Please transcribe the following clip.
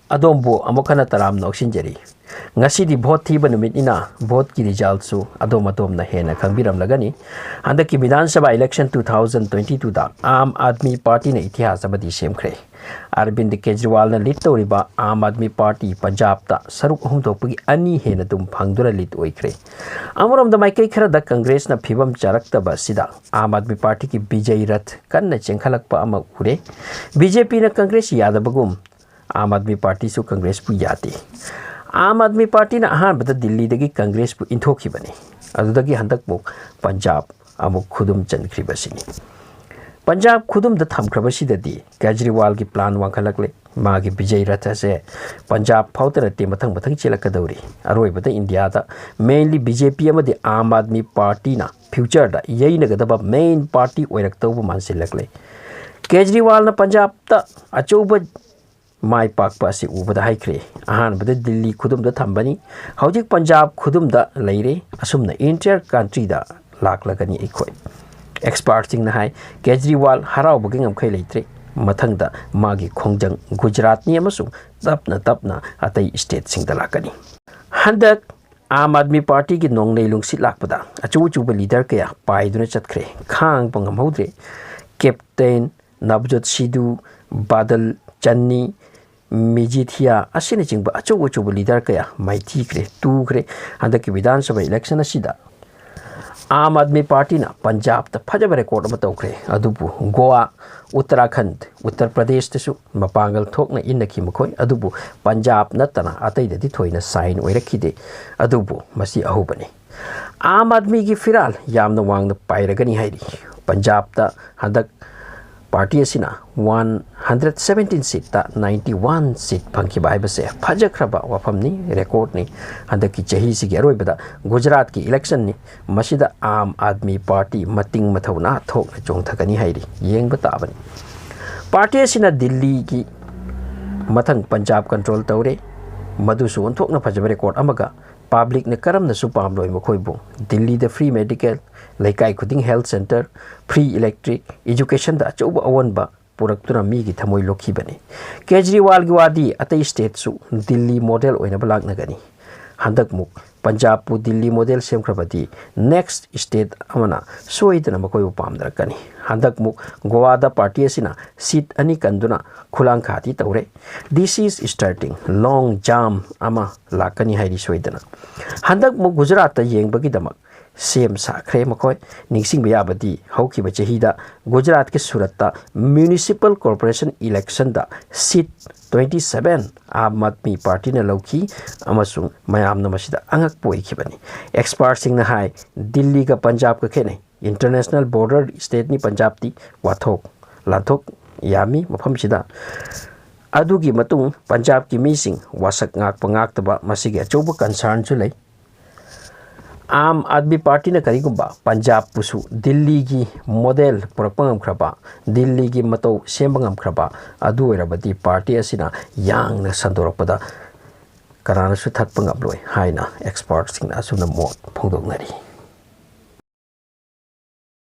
Adombo amokana taram noksinjeri. Ngasi di vote thiba numitnina vote ki result su adom na hena khangbiram lagani. Handaki Vidhan Sabha election 2022 da Aam Admi Party na itihas amadi semkhre. Arvind Kejriwal na lit tawriba Aam Admi Party Punjab ta saruk ahum thokpagi ani hena dum phangdura lit oikhre. Amarom da maikai khara da Congress na phibam charaktaba sida Aam Admi Party ki bijay rath kanna chengkhalakpa ama ure. BJP na Congress yadabagum Aam Admi Party su Congress pu yate. Aam Admi Party na ahan bata Delhi dagi Congress pu inthoki bani. Adudagi handak mu Punjab amuk khudum chankhri basini. Punjab khudum da thamkrabasi dadi Kejriwal ki plan wangkhalakle magi bijay rath se Punjab phautara te mathang chelakadawri. Aroi bata India da mainly BJP amadi Aam Admi Party na future da yainagadaba main party oiraktawbu mansilakle. Kejriwal na Punjab ta achoba mai pakpa si ubada haikre ahan bada Delhi khudum da thambani hojik Punjab khudum da leire asumna inter country da laklagani ekhoi expert sing na hai Kejriwal harau baging amkhai leitre mathang da magi khongjang Gujarat ni amasung tapna atai state sing da lakani handak Aam Admi Party ki nongnei lungsit lakpada achu leader kaya paiduna chatkre khang pangam hodre Captain Navjot Sidhu Badal Channi Mijithia asine chingba achobo leader kaya maiti kre tu kre handaki Vidhan Sabha election asida Aam Admi Party na Punjab ta phajaba record ma tawkre adubu Goa Uttarakhand Uttar Pradesh tesu mapangal thokna innaki makhoi adubu Punjab natana atai dadi thoina sign oirakhide adubu masi ahubani Aam Admi gi firal yamna wangna pairagani hairi Punjab ta handak Party asina 117 seat ta 91 seat phangki bai base phajakraba wafam ni record ni handaki chahi si geroi bada Gujarat ki election ni masida Aam Admi Party mating mathauna thok chongthakani hairi yengba tabani party asina Delhi ki mathang Punjab control tawre madu su onthokna phajaba record amaga public ne karam na su pamloi makhoibu Delhi the free medical laikai khuding health center free electric education da choba awanba puraktura mi gi thamoi lokhi bani Kejriwal gi wadi atai state su Delhi model oina balak nagani handak muk Punjab pu Delhi model semkhrabadi next state amana soidana makoi pamdra kani handak muk Goa da party asina seat ani kanduna khulang khati tawre this is starting long jam ama lakani hairi soidana handak muk Gujarat ta yengbagi damak Same Sakre Makoi, Nixing Bayabadi, Hoki Bachahida, Gujarat ke Surata, Municipal Corporation Election da seat 27 Aam Admi Party na Loki, Amasung, Mayam Namashida, Angak Poi Kibani. Experts sing na high, Delhi ka Punjab ka kene, International Border State ni Punjab ti, Wathok, Lanthok, Yami, Mapamshida. Adugi Matung, Punjab ki missing, Wasak Ngak Pangak taba, Masige, Choba concern chulay. Aam Admi Party na karigumba Punjab pusu Delhi gi model purakpangam khraba Delhi gi mato sembangam khraba adu erabadi party asina yang na sandorapada karana su thakpangam loi haina experts sing na asuna mot phongdok nari